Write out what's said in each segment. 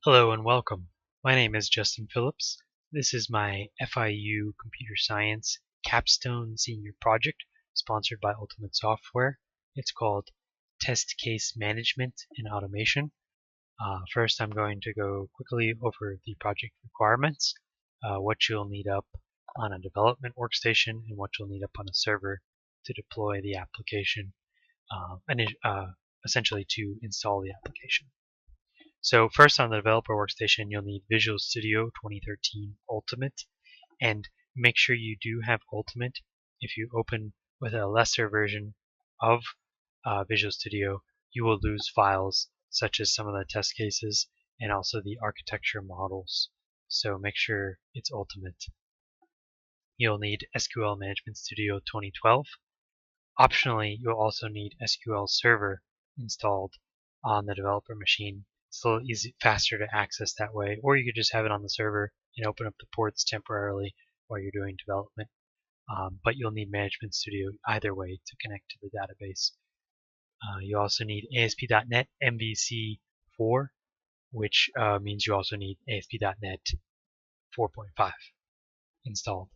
Hello and welcome. My name is Justin Phillips. This is my FIU Computer Science Capstone Senior Project sponsored by Ultimate Software. It's called Test Case Management and Automation. First, I'm going to go quickly over the project requirements, what you'll need up on a development workstation, and what you'll need up on a server to deploy the application, and essentially to install the application. So first on the developer workstation, you'll need Visual Studio 2013 Ultimate, and make sure you do have Ultimate. If you open with a lesser version of Visual Studio, you will lose files such as some of the test cases and also the architecture models. So make sure it's Ultimate. You'll need SQL Management Studio 2012. Optionally, you'll also need SQL Server installed on the developer machine. It's a little faster to access that way, or you could just have it on the server and open up the ports temporarily while you're doing development. But you'll need Management Studio either way to connect to the database. You also need ASP.NET MVC4, which means you also need ASP.NET 4.5 installed.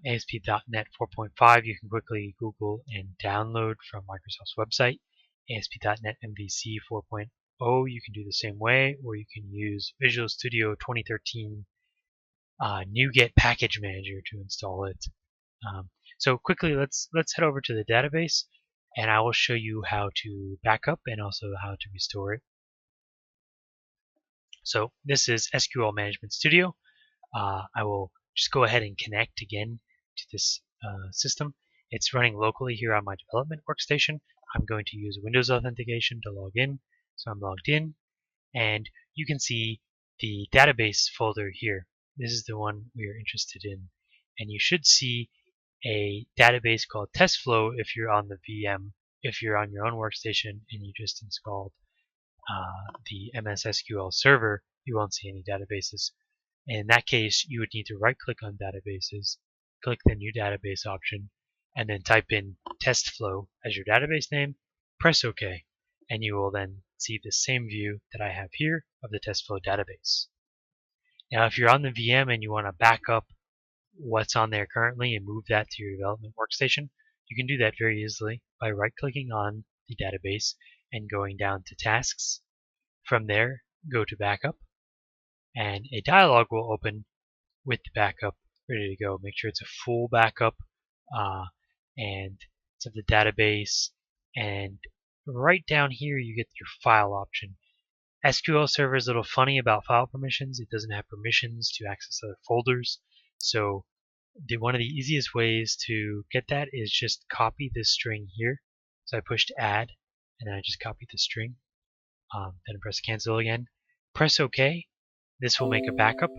ASP.NET 4.5 you can quickly Google and download from Microsoft's website. ASP.NET MVC 4.0 you can do the same way, or you can use Visual Studio 2013 NuGet Package Manager to install it. So quickly, let's head over to the database, and I will show you how to back up and also how to restore it. So this is SQL Management Studio. I will just go ahead and connect again to this system. It's running locally here on my development workstation. I'm going to use Windows authentication to log in. So I'm logged in, and you can see the database folder here. This is the one we are interested in, and you should see a database called TestFlow if you're on the VM. If you're on your own workstation and you just installed the MS SQL server, you won't see any databases. In that case, you would need to right-click on databases, click the new database option, and then type in TestFlow as your database name, press OK, and you will then see the same view that I have here of the TestFlow database. Now, if you're on the VM and you want to back up what's on there currently and move that to your development workstation, you can do that very easily by right-clicking on the database and going down to Tasks. From there, go to Backup, and a dialog will open with the backup ready to go. Make sure it's a full backup, and it's of the database, and right down here you get your file option. SQL Server is a little funny about file permissions. It doesn't have permissions to access other folders, so one of the easiest ways to get that is just copy this string here. So I pushed add, and then I just copied the string. Then press cancel again. Press OK. This will make a backup.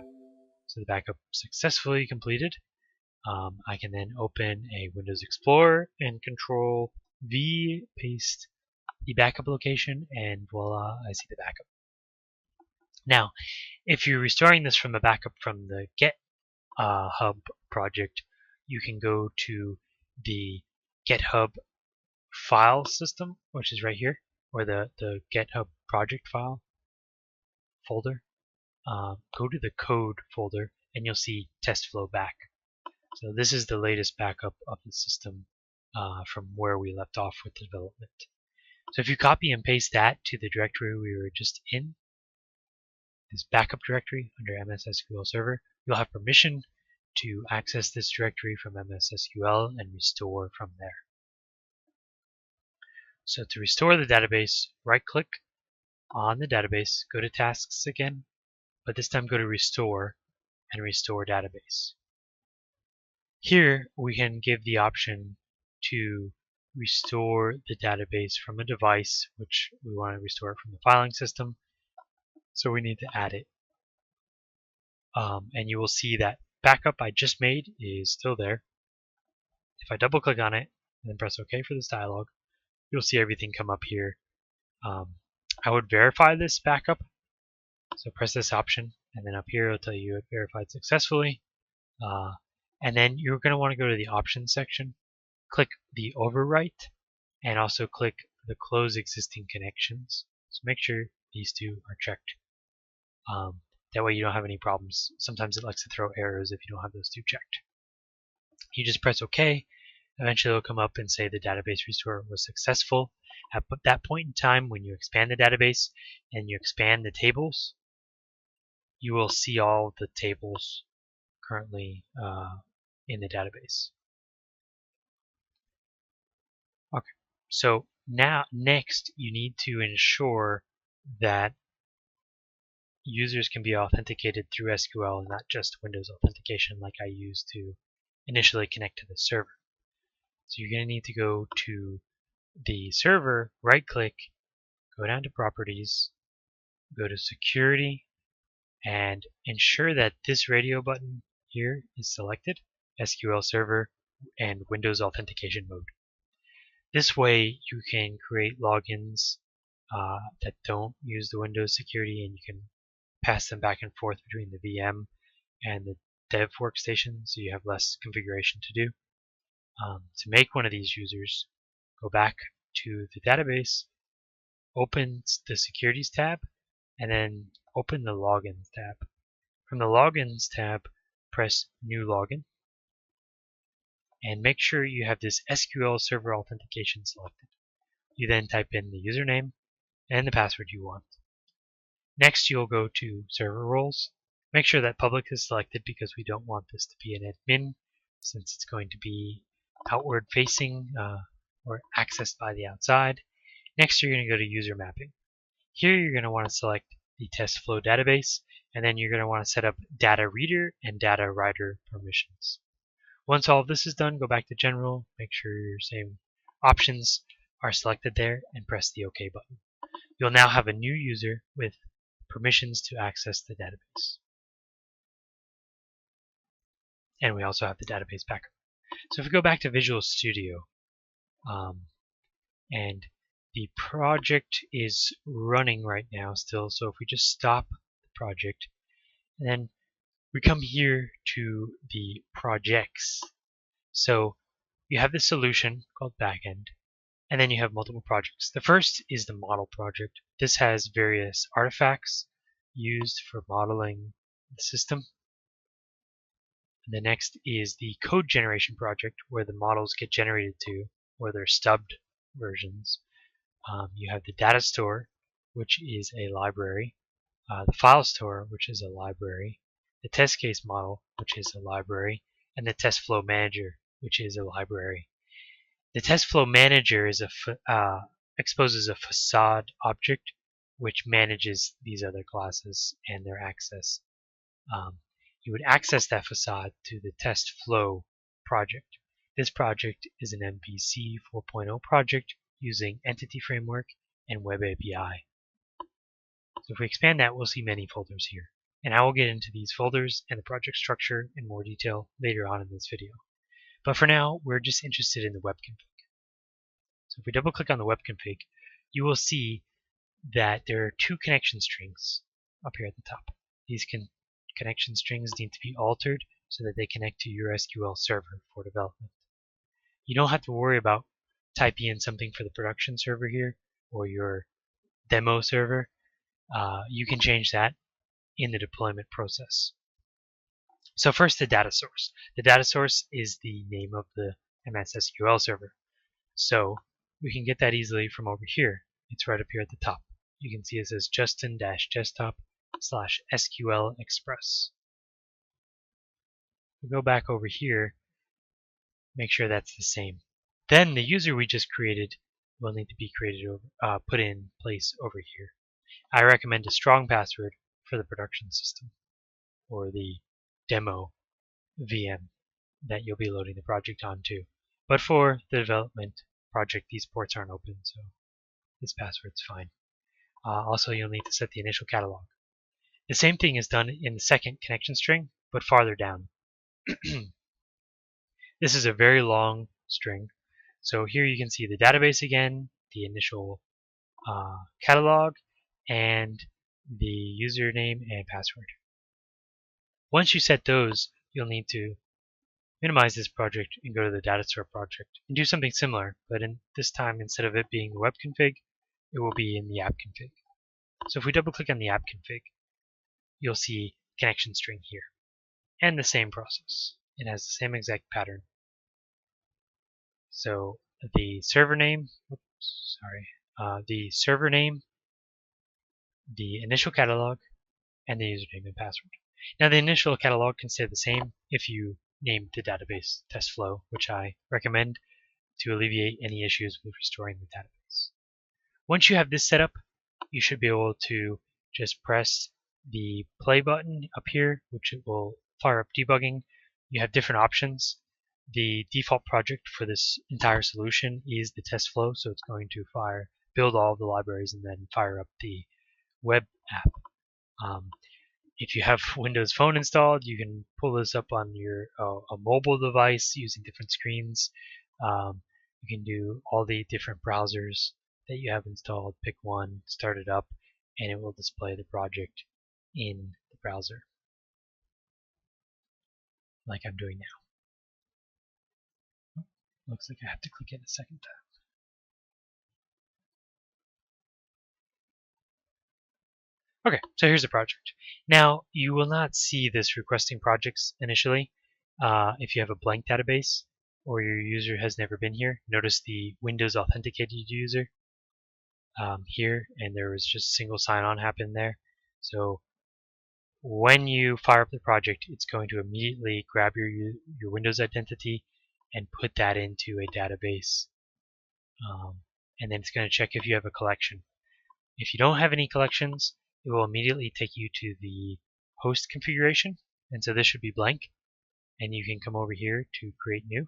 So the backup successfully completed. I can then open a Windows Explorer and Control V, paste the backup location, and voila, I see the backup. Now, if you're restoring this from a backup from the GitHub project, you can go to the GitHub file system, which is right here, or the GitHub project file folder. Go to the code folder, and you'll see TestFlow back. So this is the latest backup of the system from where we left off with the development. So if you copy and paste that to the directory we were just in, this backup directory under MS SQL Server, you'll have permission to access this directory from MS SQL and restore from there. So to restore the database, right-click on the database, go to Tasks again, but this time go to Restore and Restore Database. Here we can give the option to restore the database from a device, which we want to restore it from the filing system, so we need to add it. And you will see that backup I just made is still there. If I double click on it and then press OK for this dialog, you'll see everything come up here. I would verify this backup, so press this option, and then up here it'll tell you it verified successfully. And then you're going to want to go to the options section, click the overwrite, and also click the close existing connections. So make sure these two are checked. That way you don't have any problems. Sometimes it likes to throw errors if you don't have those two checked. You just press OK. Eventually it'll come up and say the database restore was successful. At that point in time, when you expand the database and you expand the tables, you will see all the tables currently in the database. Okay, so now next you need to ensure that users can be authenticated through SQL and not just Windows authentication like I used to initially connect to the server. So you're going to need to go to the server, right click, go down to properties, go to security, and ensure that this radio button here is selected, SQL Server and Windows Authentication Mode. This way you can create logins that don't use the Windows security, and you can pass them back and forth between the VM and the dev workstation, so you have less configuration to do. To make one of these users, go back to the database, open the Securities tab, and then open the Logins tab. From the Logins tab, press New Login, and make sure you have this SQL Server Authentication selected. You then type in the username and the password you want. Next, you'll go to Server Roles. Make sure that Public is selected because we don't want this to be an admin, since it's going to be outward facing or accessed by the outside. Next, you're going to go to User Mapping. Here you're going to want to select the test flow database, and then you're going to want to set up data reader and data writer permissions. Once all of this is done, go back to General, make sure your same options are selected there, and press the OK button. You'll now have a new user with permissions to access the database. And we also have the database backup. So if we go back to Visual Studio, and the project is running right now still, so if we just stop the project, and then we come here to the projects. So you have this solution called backend, and then you have multiple projects. The first is the model project. This has various artifacts used for modeling the system. And the next is the code generation project, where the models get generated to, or they're stubbed versions. You have the data store, which is a library, the file store, which is a library, the test case model, which is a library, and the test flow manager, which is a library. The test flow manager is exposes a facade object which manages these other classes and their access. You would access that facade to the test flow project. This project is an MVC 4.0 project using Entity Framework and Web API. So if we expand that, we'll see many folders here. And I will get into these folders and the project structure in more detail later on in this video. But for now, we're just interested in the web config. So if we double click on the web config, you will see that there are two connection strings up here at the top. These connection strings need to be altered so that they connect to your SQL server for development. You don't have to worry about typing in something for the production server here or your demo server. You can change that in the deployment process. So first, the data source. The data source is the name of the MS SQL server. So we can get that easily from over here. It's right up here at the top. You can see it says Justin-desktop/SQL Express. We go back over here, make sure that's the same. Then the user we just created will need to be put in place over here. I recommend a strong password for the production system or the demo VM that you'll be loading the project onto. But for the development project, these ports aren't open, so this password's fine. Also, you'll need to set the initial catalog. The same thing is done in the second connection string, but farther down. This is a very long string. So here you can see the database again, the initial catalog, and the username and password. Once you set those, you'll need to minimize this project and go to the data store project and do something similar, but this time instead of it being the web config, it will be in the app config. So if we double click on the app config, you'll see connection string here. And the same process. It has the same exact pattern. So the server name, the server name, the initial catalog, and the username and password. Now the initial catalog can stay the same if you name the database test flow, which I recommend to alleviate any issues with restoring the database. Once you have this set up, you should be able to just press the play button up here, which will fire up debugging. You have different options. The default project for this entire solution is the test flow, so it's going to build all of the libraries and then fire up the web app. If you have Windows Phone installed, you can pull this up on your a mobile device using different screens. You can do all the different browsers that you have installed. Pick one, start it up, and it will display the project in the browser, like I'm doing now. Looks like I have to click it a second time. Okay, so here's the project. Now, you will not see this requesting projects initially if you have a blank database or your user has never been here. Notice the Windows authenticated user here, and there was just single sign-on happen there. So when you fire up the project, it's going to immediately grab your Windows identity and put that into a database. And then it's going to check if you have a collection. If you don't have any collections, it will immediately take you to the host configuration. And so this should be blank. And you can come over here to create new.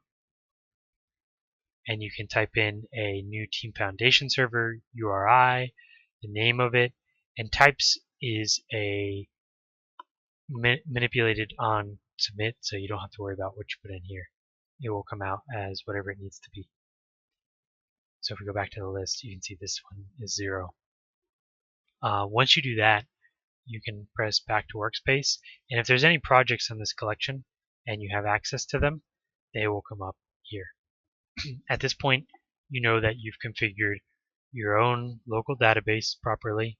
And you can type in a new Team Foundation server, URI, the name of it, and types is a manipulated on submit, so you don't have to worry about what you put in here. It will come out as whatever it needs to be. So if we go back to the list, you can see this one is 0. Once you do that, you can press back to workspace, and if there's any projects in this collection and you have access to them, they will come up here. At this point, you know that you've configured your own local database properly,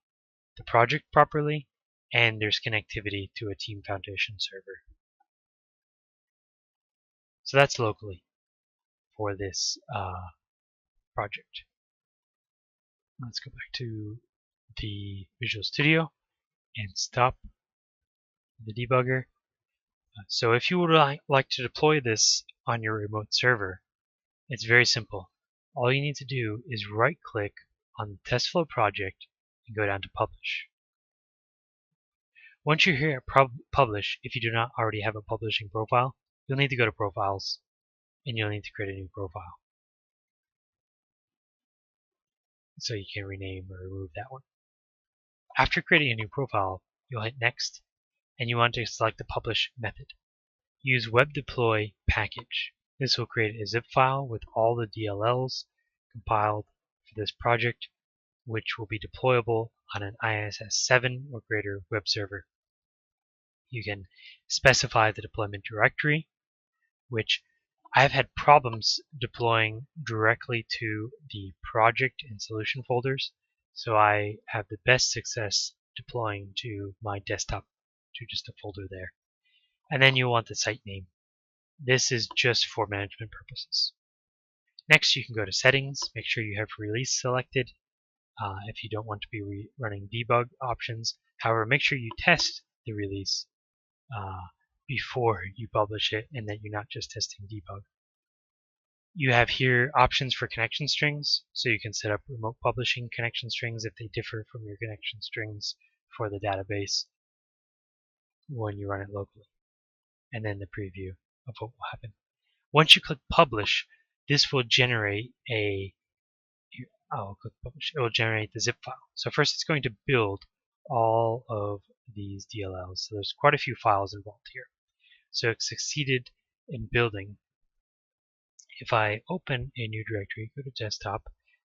the project properly, and there's connectivity to a Team Foundation server. So that's locally for this project. Let's go back to the Visual Studio and stop the debugger. So if you would like to deploy this on your remote server, it's very simple. All you need to do is right-click on the TestFlow project and go down to Publish. Once you're here at Publish, if you do not already have a publishing profile, you'll need to go to Profiles, and you'll need to create a new profile. So you can rename or remove that one. After creating a new profile, you'll hit Next, and you want to select the Publish method. Use Web Deploy Package. This will create a zip file with all the DLLs compiled for this project, which will be deployable on an ISS 7 or greater web server. You can specify the deployment directory, which I've had problems deploying directly to the project and solution folders, so I have the best success deploying to my desktop to just a folder there. And then you want the site name. This is just for management purposes. Next, you can go to Settings, make sure you have Release selected if you don't want to be running debug options. However, make sure you test the release before you publish it and that you're not just testing debug. You have here options for connection strings, so you can set up remote publishing connection strings if they differ from your connection strings for the database when you run it locally. And then the preview of what will happen. Once you click Publish, this will generate I'll click Publish. It will generate the zip file. So first it's going to build all of these DLLs. So there's quite a few files involved here. So it succeeded in building. If I open a new directory, go to Desktop,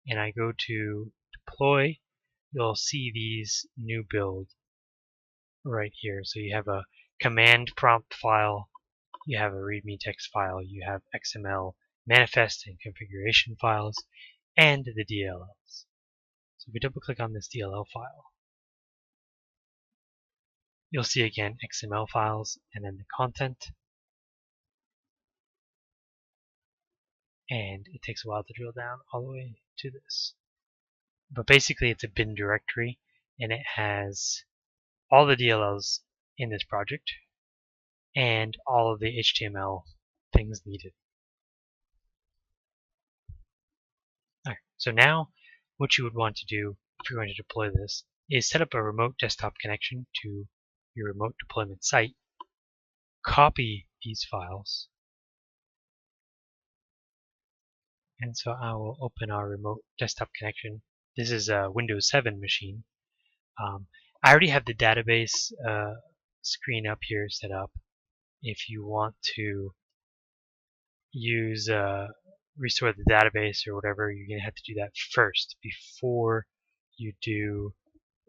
and I go to Deploy, you'll see these new build right here. So you have a command prompt file, you have a README text file, you have XML manifest and configuration files, and the DLLs. So if we double click on this DLL file, you'll see again XML files and then the content. And it takes a while to drill down all the way to this. But basically it's a bin directory and it has all the DLLs in this project and all of the HTML things needed. Alright, so now what you would want to do if you're going to deploy this is set up a remote desktop connection to your remote deployment site, copy these files, and so I will open our remote desktop connection. This is a Windows 7 machine. I already have the database screen up here set up. If you want to use restore the database or whatever, you're going to have to do that first before you do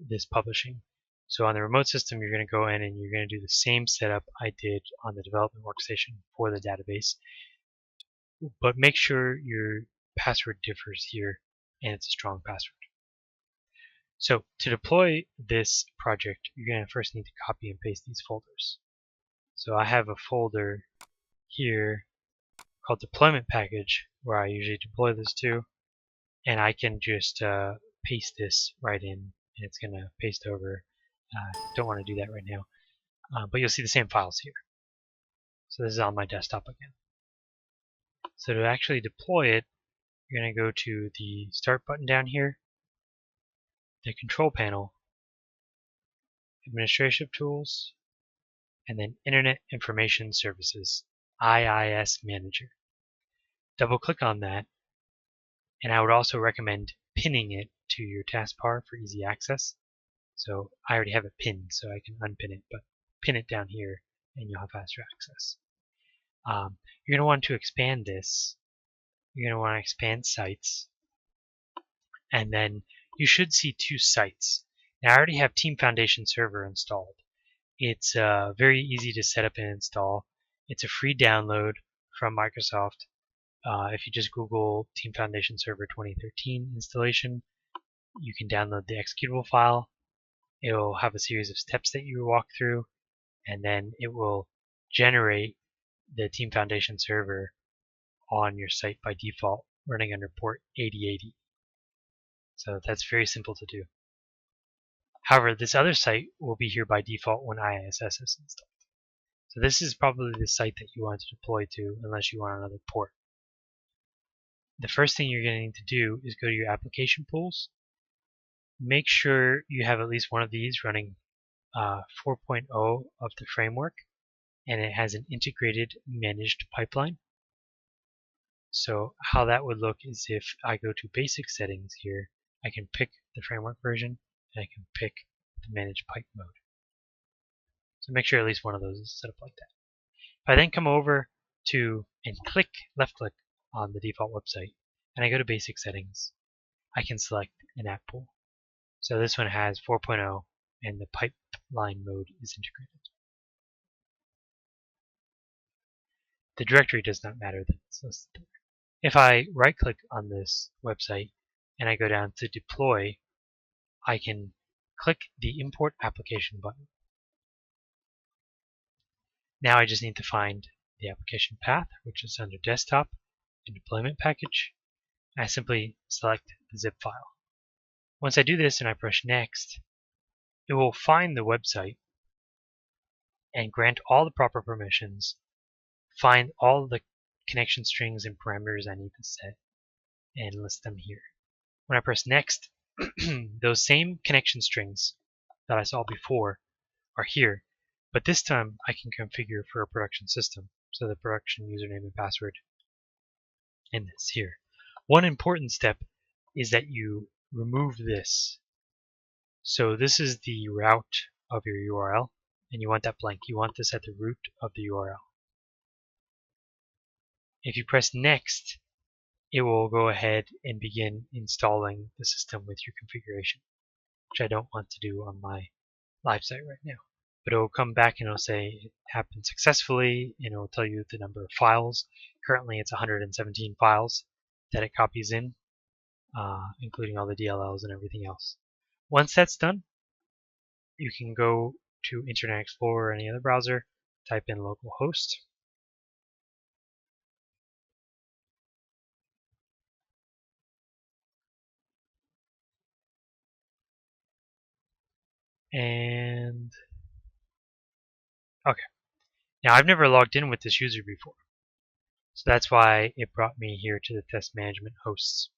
this publishing. So on the remote system, you're going to go in and you're going to do the same setup I did on the development workstation for the database. But make sure your password differs here and it's a strong password. So to deploy this project, you're going to first need to copy and paste these folders. So I have a folder here called deployment package where I usually deploy this to, and I can just paste this right in and it's going to paste over. Don't want to do that right now, but you'll see the same files here. So this is on my desktop again. So to actually deploy it, you're going to go to the start button down here, the control panel, administrative tools, and then Internet Information Services, IIS Manager. Double click on that, and I would also recommend pinning it to your taskbar for easy access. So I already have it pinned, so I can unpin it, but pin it down here and you'll have faster access. You're going to want to expand this. You're going to want to expand sites, and then you should see two sites. Now I already have Team Foundation Server installed. It's very easy to set up and install. It's a free download from Microsoft. If you just Google Team Foundation Server 2013 installation, you can download the executable file. It will have a series of steps that you walk through, and then it will generate the Team Foundation server on your site by default, running under port 8080. So that's very simple to do. However, this other site will be here by default when IISS is installed. So this is probably the site that you want to deploy to unless you want another port. The first thing you're going to need to do is go to your application pools. Make sure you have at least one of these running 4.0 of the framework, and it has an integrated managed pipeline. So how that would look is if I go to basic settings here, I can pick the framework version and I can pick the managed pipe mode. So make sure at least one of those is set up like that. If I then come over to and left click on the default website and I go to basic settings, I can select an app pool. So this one has 4.0 and the pipeline mode is integrated. The directory does not matter that's listed there. If I right click on this website and I go down to deploy, I can click the import application button. Now I just need to find the application path, which is under desktop and deployment package. I simply select the zip file. Once I do this and I push next, it will find the website and grant all the proper permissions, find all the connection strings and parameters I need to set, and list them here. When I press next, those same connection strings that I saw before are here, but this time I can configure for a production system, so the production username and password in this here. One important step is that you remove this. So this is the route of your URL, and you want that blank. You want this at the root of the URL. If you press next, it will go ahead and begin installing the system with your configuration, which I don't want to do on my live site right now. But it will come back and it will say it happened successfully, and it will tell you the number of files. Currently it's 117 files that it copies in, including all the DLLs and everything else. Once that's done, you can go to Internet Explorer or any other browser, type in localhost. And okay, now I've never logged in with this user before, so that's why it brought me here to the test management hosts.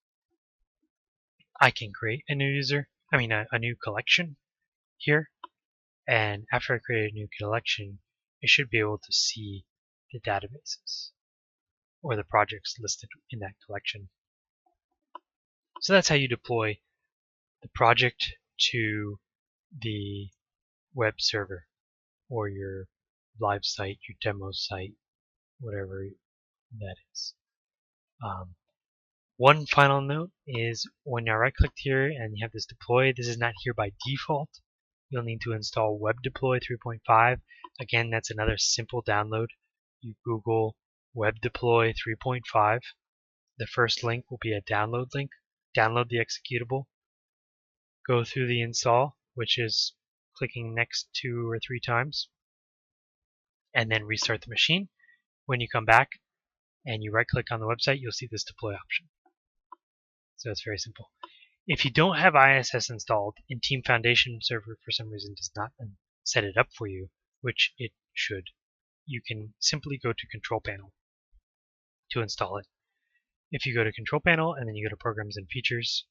I can create a new user, a new collection here, and after I create a new collection, it should be able to see the databases or the projects listed in that collection. So that's how you deploy the project to the web server or your live site, your demo site, whatever that is. One final note is when I right click here and you have this deploy, this is not here by default. You'll need to install Web Deploy 3.5. Again, that's another simple download. You Google Web Deploy 3.5. The first link will be a download link. Download the executable. Go through the install, which is clicking next 2 or 3 times, and then restart the machine. When you come back and you right click on the website, you'll see this deploy option. So it's very simple. If you don't have ISS installed and Team Foundation Server for some reason does not set it up for you, which it should, you can simply go to Control Panel to install it. If you go to Control Panel and then you go to Programs and Features,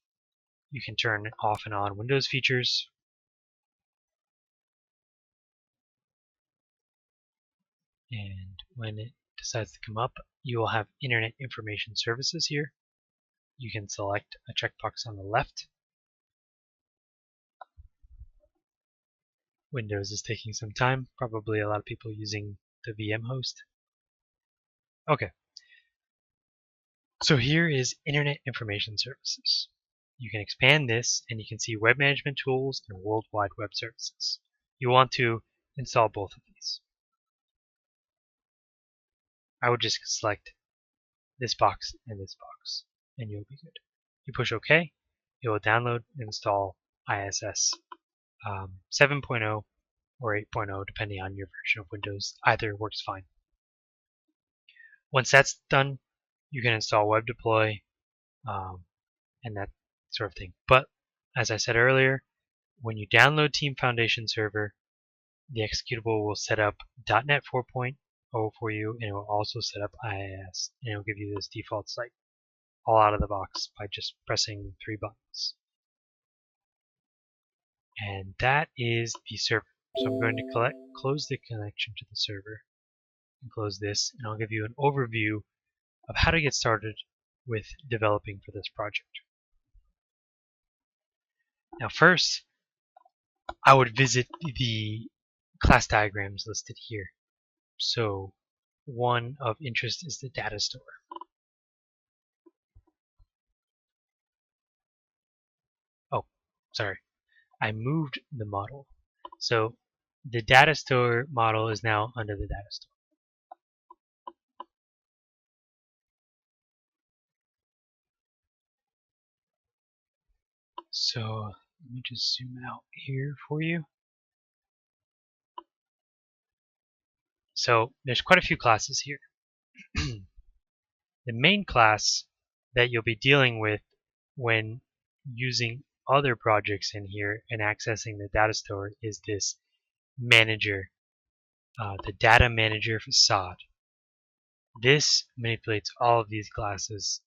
you can turn off and on Windows features. And when it decides to come up, you will have Internet Information Services here. You can select a checkbox on the left. Windows is taking some time, probably a lot of people using the VM host. Okay, so here is Internet Information Services. You can expand this and you can see Web Management Tools and Worldwide Web Services. You want to install both of these. I would just select this box and this box and you'll be good. You push OK, it will download and install ISS 7.0 or 8.0 depending on your version of Windows. Either works fine. Once that's done, you can install Web Deploy and that sort of thing. But as I said earlier, when you download Team Foundation Server, the executable will set up .NET 4.0 for you, and it will also set up IIS, and it will give you this default site all out of the box by just pressing 3 buttons. And that is the server. So I'm going to close the connection to the server and close this, and I'll give you an overview of how to get started with developing for this project. Now first, I would visit the class diagrams listed here. So one of interest is the data store. Oh, sorry. I moved the model. So the data store model is now under the data store. So let me just zoom out here for you. So there's quite a few classes here. The main class that you'll be dealing with when using other projects in here and accessing the data store is this manager, the data manager facade. This manipulates all of these classes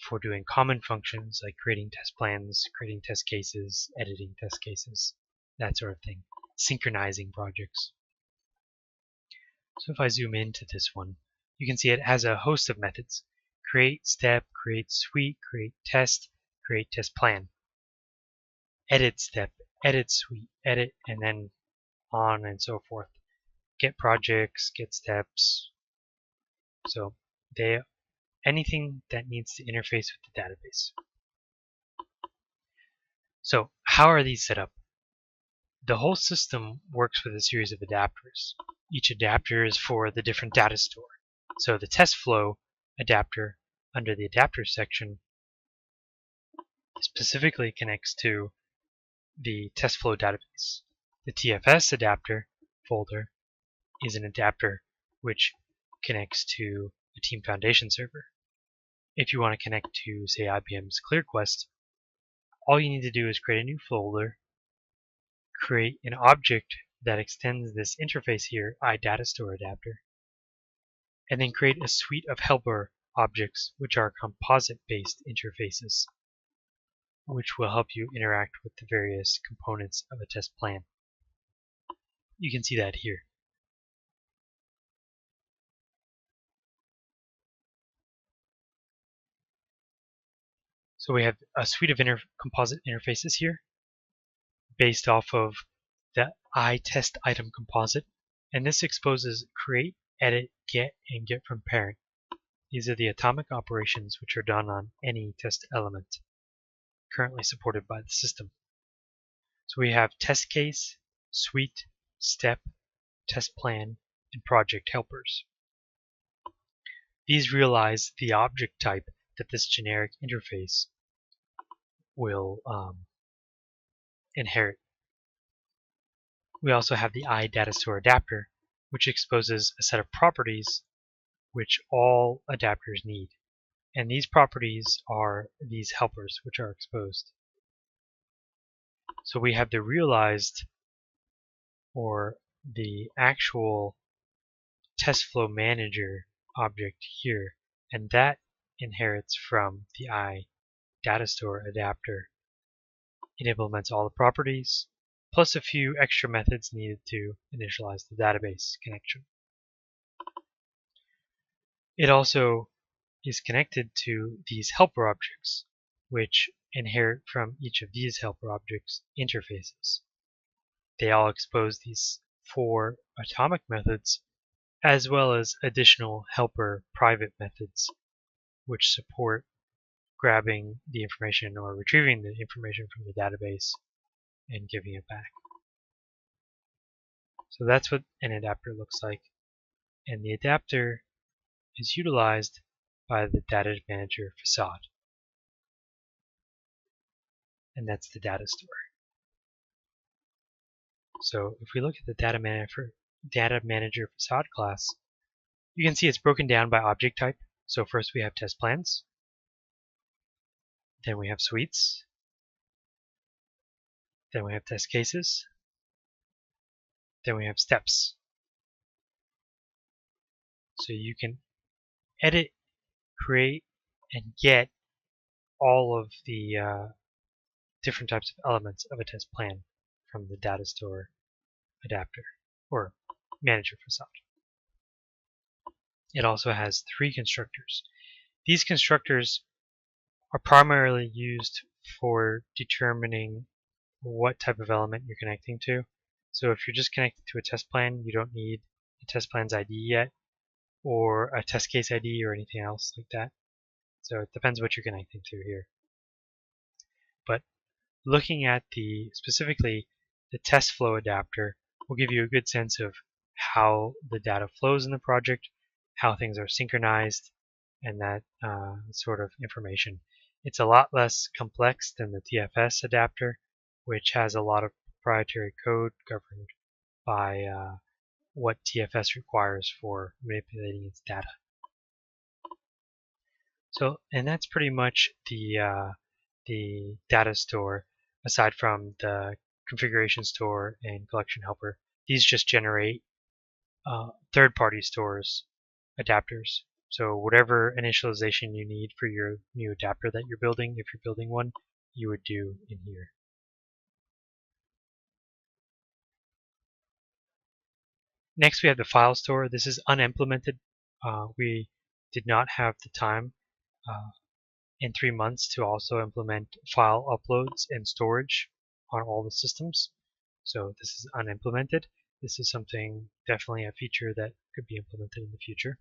for doing common functions like creating test plans, creating test cases, editing test cases, that sort of thing, synchronizing projects. So if I zoom into this one, you can see it has a host of methods: create step, create suite, create test plan, edit step, edit suite, edit, and then on and so forth. Get projects, get steps. So anything that needs to interface with the database. So how are these set up? The whole system works with a series of adapters. Each adapter is for the different data store. So the test flow adapter under the adapter section specifically connects to the test flow database. The TFS adapter folder is an adapter which connects to a Team Foundation server. If you want to connect to, say, IBM's ClearQuest, all you need to do is create a new folder, create an object that extends this interface here, iDataStore adapter, and then create a suite of helper objects which are composite-based interfaces, which will help you interact with the various components of a test plan. You can see that here. So we have a suite of composite interfaces here based off of the iTestItem composite, and this exposes create, edit, get, and get from parent. These are the atomic operations which are done on any test element currently supported by the system. So we have test case, suite, step, test plan, and project helpers. These realize the object type that this generic interface will inherit. We also have the iDataStore adapter, which exposes a set of properties which all adapters need. And these properties are these helpers which are exposed. So we have the realized, or the actual test flow manager object here, and that inherits from the iDataStore adapter. It implements all the properties, plus a few extra methods needed to initialize the database connection. It also is connected to these helper objects, which inherit from each of these helper objects interfaces. They all expose these 4 atomic methods, as well as additional helper private methods, which support grabbing the information or retrieving the information from the database and giving it back. So that's what an adapter looks like. And the adapter is utilized by the data manager facade. And that's the data store. So if we look at the data manager facade class, you can see it's broken down by object type. So first we have test plans, then we have suites, then we have test cases, then we have steps. So you can edit, create, and get all of the different types of elements of a test plan from the data store adapter or manager facade. It also has 3 constructors. These constructors are primarily used for determining what type of element you're connecting to. So if you're just connected to a test plan, you don't need a test plan's ID yet, or a test case ID or anything else like that. So it depends what you're connecting to here. But looking at specifically the test flow adapter will give you a good sense of how the data flows in the project, how things are synchronized, and that sort of information. It's a lot less complex than the TFS adapter, which has a lot of proprietary code governed by what TFS requires for manipulating its data. So, and that's pretty much the data store, aside from the configuration store and collection helper. These just generate third-party stores adapters. So whatever initialization you need for your new adapter that you're building, if you're building one, you would do in here. Next we have the file store. This is unimplemented. We did not have the time in 3 months to also implement file uploads and storage on all the systems. So this is unimplemented. This is something, definitely a feature that could be implemented in the future.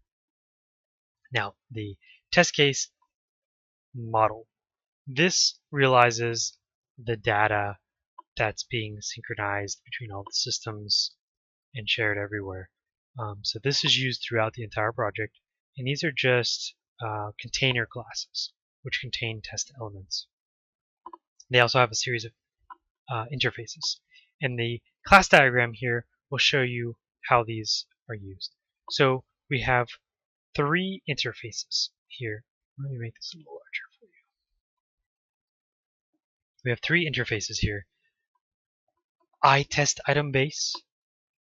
Now, the test case model. This realizes the data that's being synchronized between all the systems and shared everywhere. So this is used throughout the entire project, and these are just container classes, which contain test elements. They also have a series of interfaces, And the class diagram here will show you how these are used. So we have three interfaces here. Let me make this a little larger for you. We have three interfaces here. iTestItemBase,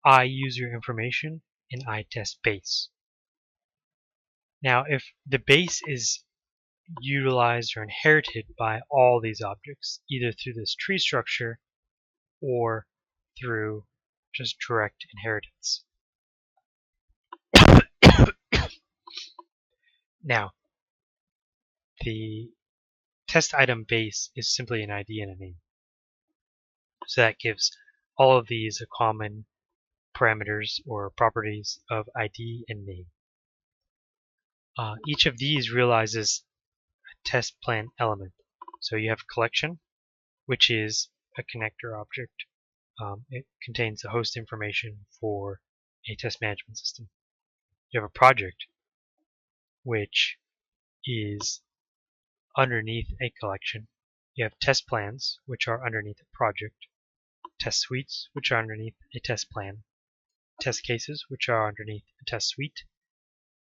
iUserInformation, and iTestBase. Now, if the base is utilized or inherited by all these objects, either through this tree structure or through just direct inheritance. Now, the test item base is simply an ID and a name. So that gives all of these a common parameters or properties of ID and name. Each of these realizes a test plan element. So you have collection, which is a connector object. It contains the host information for a test management system. You have a project, which is underneath a collection. You have test plans, which are underneath a project. Test suites, which are underneath a test plan. Test cases, which are underneath a test suite.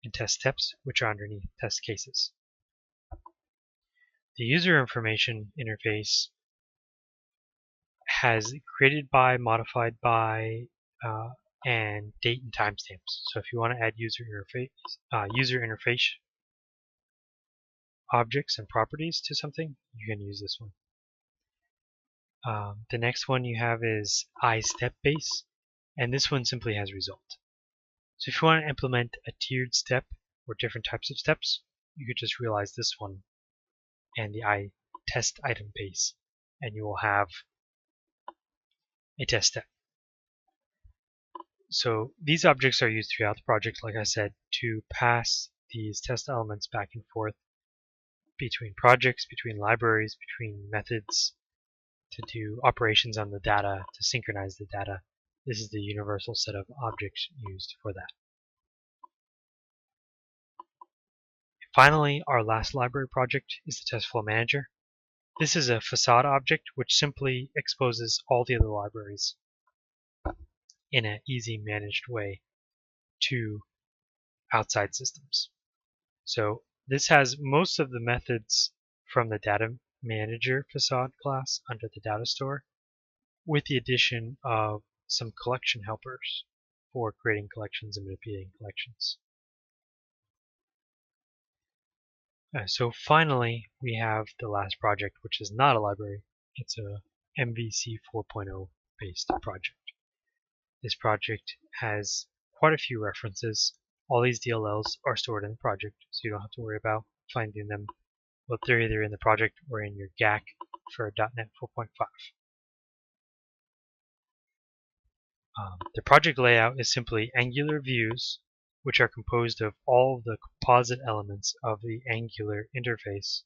And test steps, which are underneath test cases. The user information interface has created by, modified by, and date and timestamps. So if you want to add user interface objects and properties to something, you can use this one. The next one you have is iStepBase, and this one simply has result. So if you want to implement a tiered step or different types of steps, you could just realize this one and the iTestItemBase, and you will have a test step. So these objects are used throughout the project, like I said, to pass these test elements back and forth between projects, between libraries, between methods, to do operations on the data, to synchronize the data. This is the universal set of objects used for that. Finally, our last library project is the test flow manager. This is a facade object which simply exposes all the other libraries in an easy managed way to outside systems. So this has most of the methods from the data manager facade class under the data store, with the addition of some collection helpers for creating collections and manipulating collections. So finally, we have the last project, which is not a library. It's a MVC 4.0 based project. This project has quite a few references. All these DLLs are stored in the project, so you don't have to worry about finding them. Well, they're either in the project or in your GAC for .NET 4.5. The project layout is simply Angular views, which are composed of all of the composite elements of the Angular interface.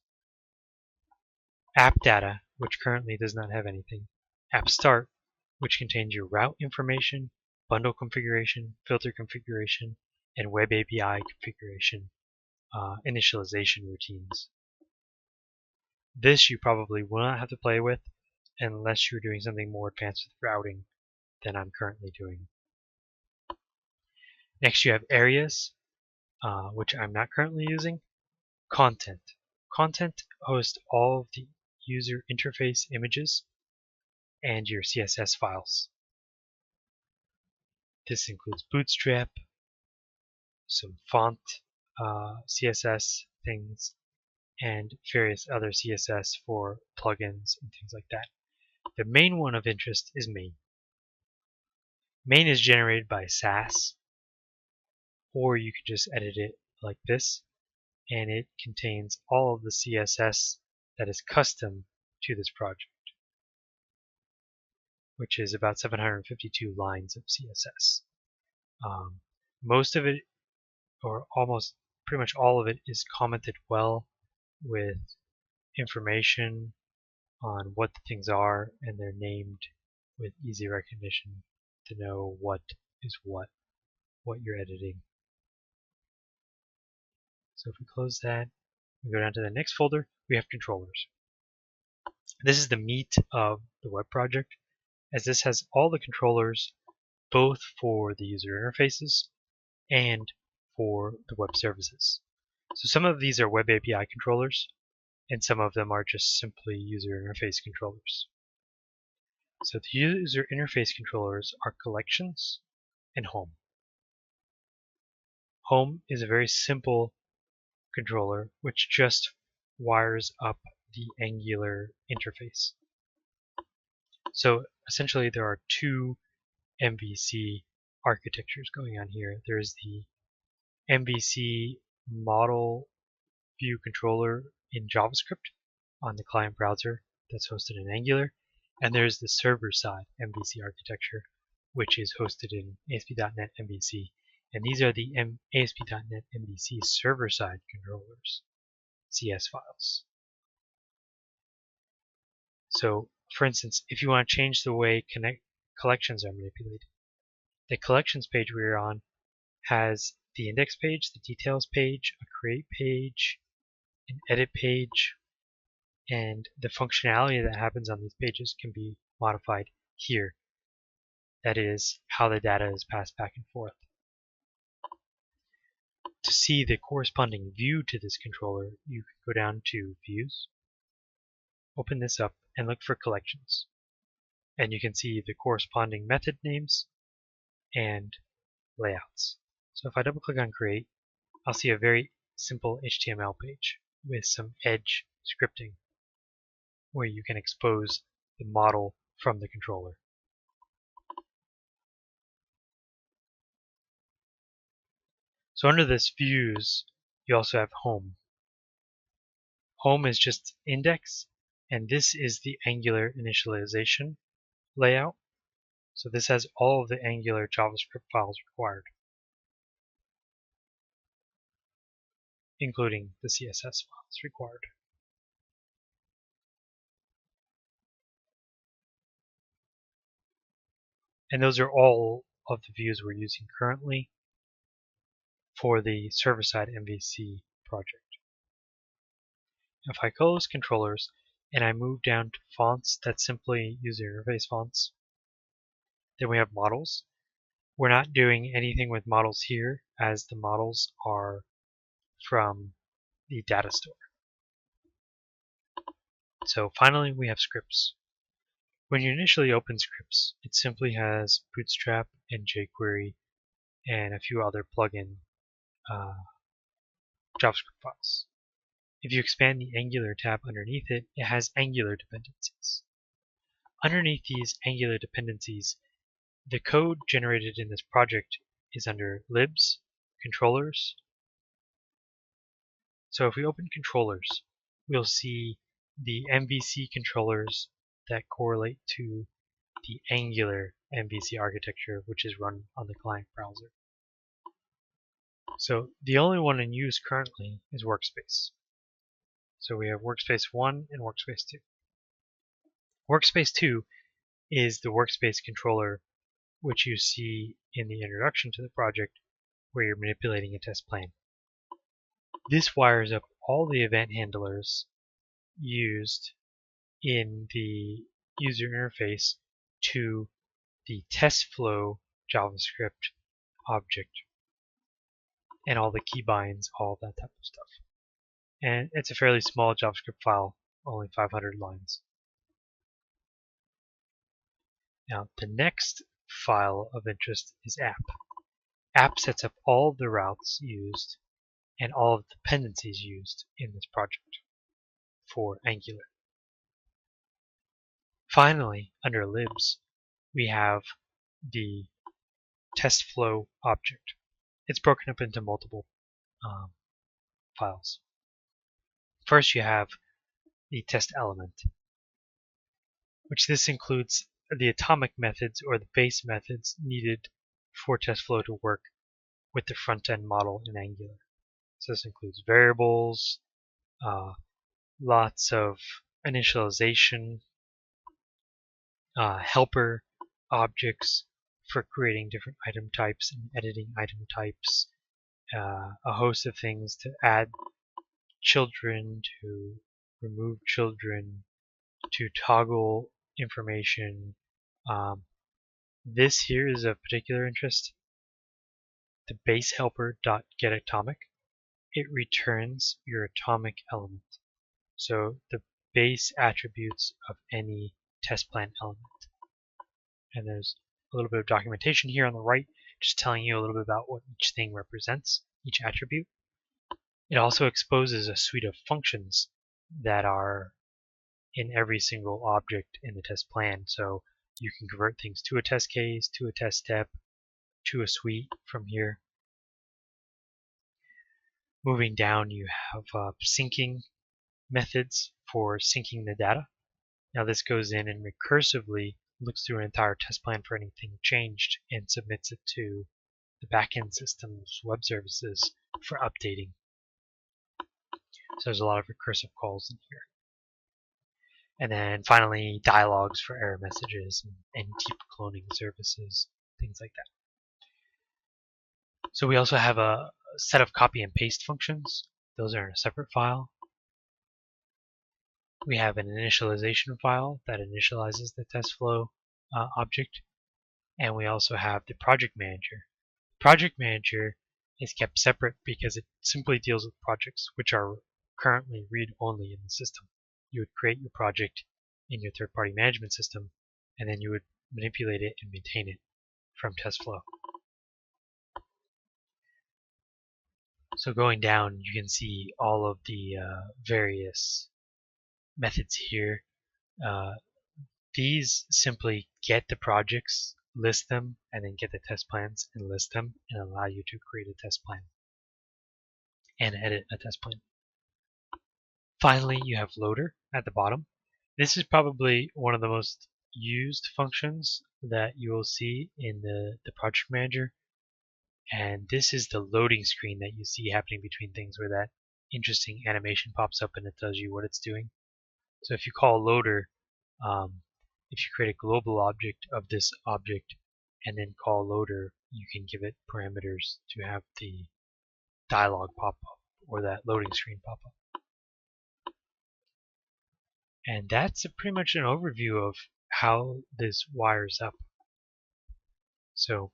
App data, which currently does not have anything. App start, which contains your route information, bundle configuration, filter configuration, and web API configuration, initialization routines. This you probably will not have to play with unless you're doing something more advanced with routing than I'm currently doing. Next you have areas, which I'm not currently using. Content. Content hosts all of the user interface images and your CSS files. This includes Bootstrap, some font CSS things, and various other CSS for plugins and things like that. The main one of interest is main. Main is generated by Sass, or you can just edit it like this, and it contains all of the CSS that is custom to this project, which is about 752 lines of CSS. Most of it, or almost pretty much all of it, is commented well with information on what the things are, and they're named with easy recognition to know what is what you're editing. So if we close that, we go down to the next folder, we have controllers. This is the meat of the web project, as this has all the controllers both for the user interfaces and for the web services. So some of these are web API controllers, and some of them are just simply user interface controllers. So the user interface controllers are collections and home. Home is a very simple controller which just wires up the Angular interface. So essentially there are two MVC architectures going on here. There's the MVC model view controller in JavaScript on the client browser that's hosted in Angular, and there's the server-side MVC architecture, which is hosted in ASP.NET MVC, and these are the ASP.NET MVC server-side controllers, CS files. So, for instance, if you want to change the way collections are manipulated, the collections page we're on has the index page, the details page, a create page, an edit page, and the functionality that happens on these pages can be modified here. That is how the data is passed back and forth. To see the corresponding view to this controller, you can go down to Views, open this up, and look for Collections. And you can see the corresponding method names and layouts. So if I double click on Create, I'll see a very simple HTML page with some edge scripting where you can expose the model from the controller. So under this Views, you also have Home. Home is just index, and this is the Angular initialization layout. So this has all of the Angular JavaScript files required, including the CSS files required. And those are all of the views we're using currently for the server-side MVC project. If I close controllers and I move down to fonts, that's simply user interface fonts. Then we have models. We're not doing anything with models here, as the models are from the data store. So finally, we have scripts. When you initially open scripts, it simply has Bootstrap and jQuery and a few other plugin JavaScript files. If you expand the Angular tab underneath it, it has Angular dependencies. Underneath these Angular dependencies, the code generated in this project is under libs, controllers. So if we open controllers, we'll see the MVC controllers that correlate to the Angular MVC architecture, which is run on the client browser. So the only one in use currently is Workspace. So we have Workspace 1 and Workspace 2. Workspace 2 is the Workspace controller which you see in the introduction to the project where you're manipulating a test plan. This wires up all the event handlers used in the user interface to the test flow JavaScript object and all the keybinds, all that type of stuff. And it's a fairly small JavaScript file, only 500 lines. Now the next file of interest is app. App sets up all of the routes used and all of the dependencies used in this project for Angular. Finally, under libs, we have the test flow object. It's broken up into multiple files. First, you have the test element, which this includes the atomic methods or the base methods needed for TestFlow to work with the front-end model in Angular. So this includes variables, lots of initialization, helper objects for creating different item types and editing item types, a host of things to add children, to remove children, to toggle information, This here is of particular interest. The base helper.getAtomic. It returns your atomic element. So the base attributes of any test plan element. And there's a little bit of documentation here on the right, just telling you a little bit about what each thing represents, each attribute. It also exposes a suite of functions that are in every single object in the test plan. So you can convert things to a test case, to a test step, to a suite from here. Moving down, you have syncing methods for syncing the data. Now this goes in and recursively looks through an entire test plan for anything changed and submits it to the backend system's web services for updating. So there's a lot of recursive calls in here. And then finally, dialogues for error messages and deep cloning services, things like that. So we also have a set of copy and paste functions. Those are in a separate file. We have an initialization file that initializes the test flow object. And we also have the project manager. Project manager is kept separate because it simply deals with projects which are currently read-only in the system. You would create your project in your third-party management system, and then you would manipulate it and maintain it from TestFlow. So going down, you can see all of the various methods here. These simply get the projects, list them, and then get the test plans and list them, and allow you to create a test plan and edit a test plan. Finally, you have loader at the bottom. This is probably one of the most used functions that you will see in the project manager. And this is the loading screen that you see happening between things, where that interesting animation pops up and it tells you what it's doing. So if you call loader, if you create a global object of this object and then call loader, you can give it parameters to have the dialog pop up or that loading screen pop up. And that's pretty much an overview of how this wires up. So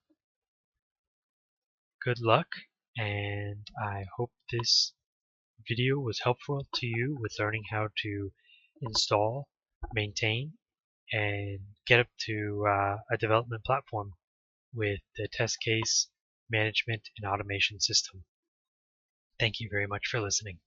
good luck, and I hope this video was helpful to you with learning how to install, maintain, and get up to a development platform with the test case management and automation system. Thank you very much for listening.